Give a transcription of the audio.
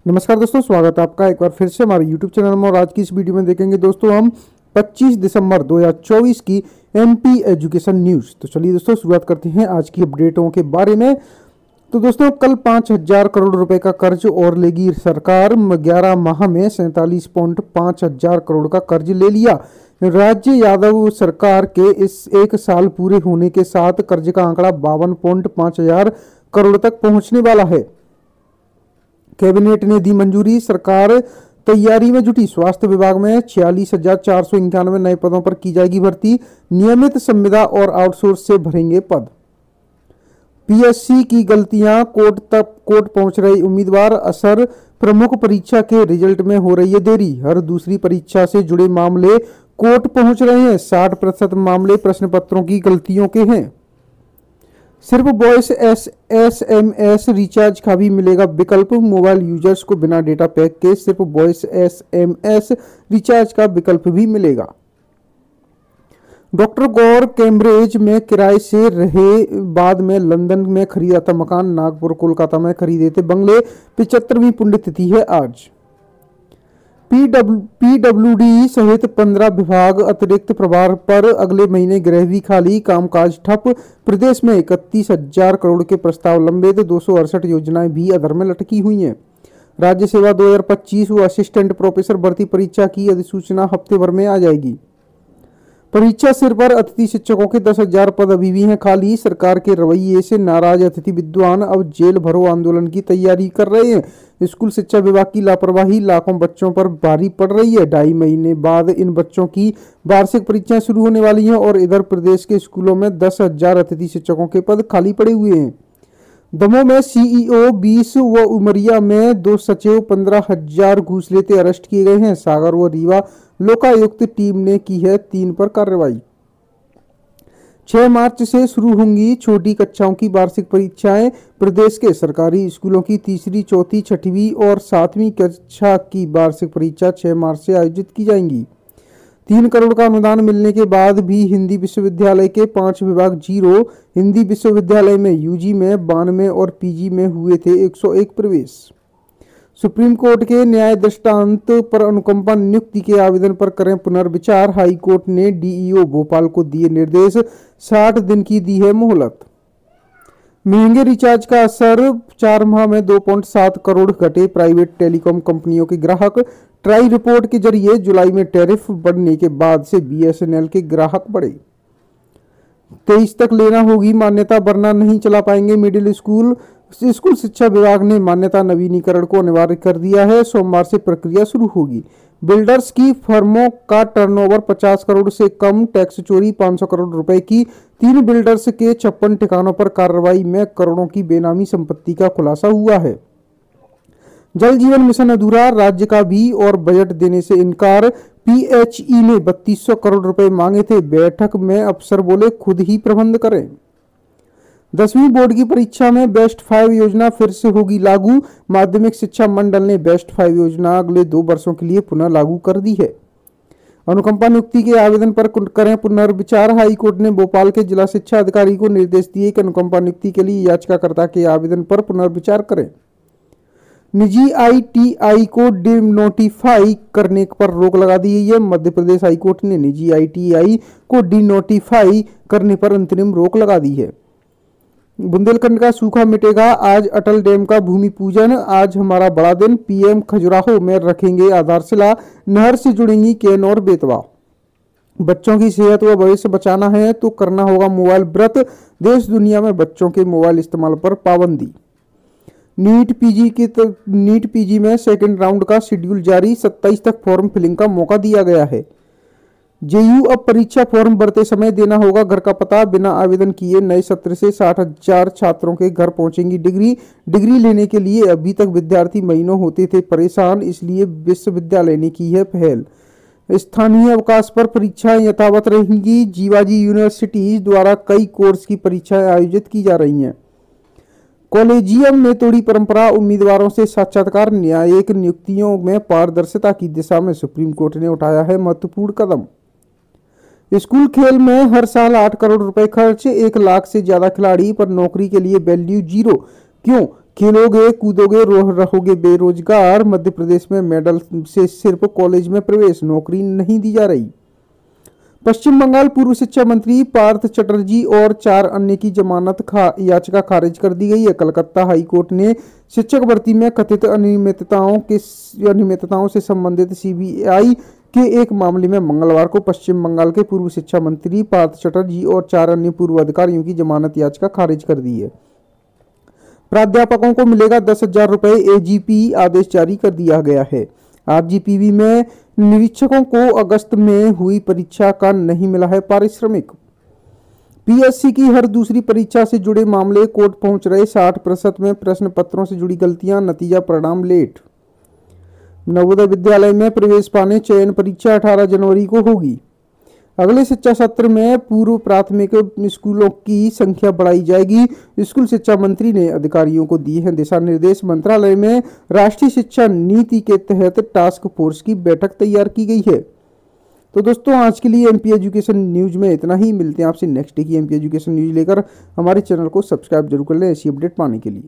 नमस्कार दोस्तों, स्वागत है आपका एक बार फिर से हमारे YouTube चैनल में। और आज की इस वीडियो में देखेंगे दोस्तों हम 25 दिसंबर 2024 की MP एजुकेशन न्यूज़। तो चलिए दोस्तों शुरुआत करते हैं आज की अपडेटों के बारे में। तो दोस्तों कल 5,000 करोड़ रुपए का कर्ज और लेगी सरकार। 11 माह में 47.5 हजार करोड़ का कर्ज ले लिया। राज्य यादव सरकार के इस एक साल पूरे होने के साथ कर्ज का आंकड़ा 52.5 हजार करोड़ तक पहुंचने वाला है। कैबिनेट ने दी मंजूरी। सरकार तैयारी में जुटी। स्वास्थ्य विभाग में 46,491 नए पदों पर की जाएगी भर्ती। नियमित संविदा और आउटसोर्स से भरेंगे पद। पीएससी की गलतियां कोर्ट पहुंच रहे उम्मीदवार। असर प्रमुख परीक्षा के रिजल्ट में हो रही है देरी। हर दूसरी परीक्षा से जुड़े मामले कोर्ट पहुंच रहे हैं। 60% मामले प्रश्न पत्रों की गलतियों के हैं। सिर्फ वॉइस SMS रिचार्ज का भी मिलेगा विकल्प। मोबाइल यूजर्स को बिना डेटा पैक के सिर्फ वॉइस SMS रिचार्ज का विकल्प भी मिलेगा। डॉक्टर गौर कैम्ब्रिज में किराए से रहे, बाद में लंदन में खरीदा था मकान। नागपुर कोलकाता में खरीदे थे बंगले। 75वीं पुण्यतिथि है आज। PWD सहित 15 विभाग अतिरिक्त प्रभार पर अगले महीने गृह भी खाली। कामकाज ठप। प्रदेश में 31,000 करोड़ के प्रस्ताव लंबित। 268 योजनाएं भी अधर में लटकी हुई हैं। राज्य सेवा 2025 व असिस्टेंट प्रोफेसर भर्ती परीक्षा की अधिसूचना हफ्ते भर में आ जाएगी। परीक्षा सिर पर। अतिथि शिक्षकों के 10,000 पद अभी भी हैं खाली। सरकार के रवैये से नाराज अतिथि विद्वान अब जेल भरो आंदोलन की तैयारी कर रहे हैं। स्कूल शिक्षा विभाग की लापरवाही लाखों बच्चों पर भारी पड़ रही है। 2.5 महीने बाद इन बच्चों की वार्षिक परीक्षाएं शुरू होने वाली हैं और इधर प्रदेश के स्कूलों में 10,000 अतिथि शिक्षकों के पद खाली पड़े हुए हैं। दमोह में CEO 20 व उमरिया में 2 सचिव 15,000 घूस लेते अरेस्ट किए गए हैं। सागर व रीवा लोकायुक्त टीम ने की है 3 पर कार्रवाई। 6 मार्च से शुरू होंगी छोटी कक्षाओं की वार्षिक परीक्षाएं। प्रदेश के सरकारी स्कूलों की तीसरी, चौथी, छठवीं और 7वीं कक्षा की वार्षिक परीक्षा 6 मार्च से आयोजित की जाएंगी। 3 करोड़ का अनुदान मिलने के बाद भी हिंदी विश्वविद्यालय के 5 विभाग जीरो। हिंदी विश्वविद्यालय में UG में 92 और PG में हुए थे 101 प्रवेश। सुप्रीम कोर्ट के न्याय दृष्टांत पर अनुकंपा नियुक्ति के आवेदन पर करें पुनर्विचार। हाई कोर्ट ने DEO भोपाल को दिए निर्देश। 60 दिन की दी है मोहलत। महंगे रिचार्ज का असर। 4 माह में 2.7 करोड़ घटे प्राइवेट टेलीकॉम कंपनियों के ग्राहक। ट्राई रिपोर्ट के जरिए जुलाई में टैरिफ बढ़ने के बाद से BSNL के ग्राहक बढ़े। 23 तक लेना होगी मान्यता, वरना नहीं चला पाएंगे मिडिल स्कूल। स्कूल शिक्षा विभाग ने मान्यता नवीनीकरण को अनिवार्य कर दिया है। सोमवार से प्रक्रिया शुरू होगी। बिल्डर्स की फर्मों का टर्नओवर 50 करोड़ से कम। टैक्स चोरी 500 करोड़ रुपए की। 3 बिल्डर्स के 56 ठिकानों पर कार्रवाई में करोड़ों की बेनामी संपत्ति का खुलासा हुआ है। जल जीवन मिशन अधूरा। राज्य का भी और बजट देने से इनकार। PHE ने 3200 करोड़ रुपए मांगे थे। बैठक में अफसर बोले खुद ही प्रबंध करें। 10वीं बोर्ड की परीक्षा में बेस्ट 5 योजना फिर से होगी लागू। माध्यमिक शिक्षा मंडल ने बेस्ट 5 योजना अगले 2 वर्षों के लिए पुनः लागू कर दी है। अनुकंपा नियुक्ति के आवेदन पर करें पुनर्विचार। हाई कोर्ट ने भोपाल के जिला शिक्षा अधिकारी को निर्देश दिए कि अनुकंपा नियुक्ति के लिए याचिकाकर्ता के आवेदन पर पुनर्विचार करें। निजी ITI को डिनोटिफाई करने पर रोक लगा दी गई है। मध्य प्रदेश हाईकोर्ट ने निजी ITI को डिनोटिफाई करने पर अंतरिम रोक लगा दी है। बुंदेलखंड का सूखा मिटेगा। आज अटल डैम का भूमि पूजन। आज हमारा बड़ा दिन। PM खजुराहो में रखेंगे आधारशिला। नहर से जुड़ेंगी केन और बेतवा। बच्चों की सेहत व भविष्य बचाना है तो करना होगा मोबाइल व्रत। देश दुनिया में बच्चों के मोबाइल इस्तेमाल पर पाबंदी। नीट PG में सेकेंड राउंड का शेड्यूल जारी। 27 तक फॉर्म फिलिंग का मौका दिया गया है। JU अब परीक्षा फॉर्म भरते समय देना होगा घर का पता। बिना आवेदन किए नए सत्र से 60,000 छात्रों के घर पहुंचेंगी डिग्री लेने के लिए अभी तक विद्यार्थी महीनों होते थे परेशान, इसलिए विश्वविद्यालय ने की है पहल। स्थानीय अवकाश पर परीक्षाएं यथावत रहेंगी। जीवाजी यूनिवर्सिटीज द्वारा कई कोर्स की परीक्षाएं आयोजित की जा रही हैं। कॉलेजियम ने तोड़ी परंपरा। उम्मीदवारों से साक्षात्कार। न्यायिक नियुक्तियों में पारदर्शिता की दिशा में सुप्रीम कोर्ट ने उठाया है महत्वपूर्ण कदम। स्कूल खेल में हर साल 8 करोड़ रुपए खर्च। 1 लाख से ज्यादा खिलाड़ी पर नौकरी के लिए वैल्यू जीरो। क्यों? खेलोगे कूदोगे रहोगे बेरोजगार। मध्य प्रदेश में मेडल से सिर्फ कॉलेज में प्रवेश, नौकरी नहीं दी जा रही। पश्चिम बंगाल पूर्व शिक्षा मंत्री पार्थ चटर्जी और 4 अन्य की जमानत याचिका खारिज कर दी गई है। कलकत्ता हाई कोर्ट ने शिक्षक भर्ती में कथित अनियमितताओं से संबंधित सीबीआई के एक मामले में मंगलवार को पश्चिम बंगाल के पूर्व शिक्षा मंत्री पार्थ चटर्जी और 4 अन्य पूर्व अधिकारियों की जमानत याचिका खारिज कर दी है। प्राध्यापकों को मिलेगा 10,000 रुपए, एजीपी आदेश जारी कर दिया गया है। आरजीपीवी में निरीक्षकों को अगस्त में हुई परीक्षा का नहीं मिला है पारिश्रमिक। पीएससी की हर दूसरी परीक्षा से जुड़े मामले कोर्ट पहुंच रहे। 60% में प्रश्न पत्रों से जुड़ी गलतियां, नतीजा परिणाम लेट। नवोदय विद्यालय में प्रवेश पाने चयन परीक्षा 18 जनवरी को होगी। अगले शिक्षा सत्र में पूर्व प्राथमिक स्कूलों की संख्या बढ़ाई जाएगी। स्कूल शिक्षा मंत्री ने अधिकारियों को दिए हैं दिशा निर्देश। मंत्रालय में राष्ट्रीय शिक्षा नीति के तहत टास्क फोर्स की बैठक तैयार की गई है। तो दोस्तों आज के लिए एमपी एजुकेशन न्यूज में इतना ही। मिलते हैं आपसे नेक्स्ट डे की एमपी एजुकेशन न्यूज लेकर। हमारे चैनल को सब्सक्राइब जरूर कर लें ऐसी अपडेट पाने के लिए।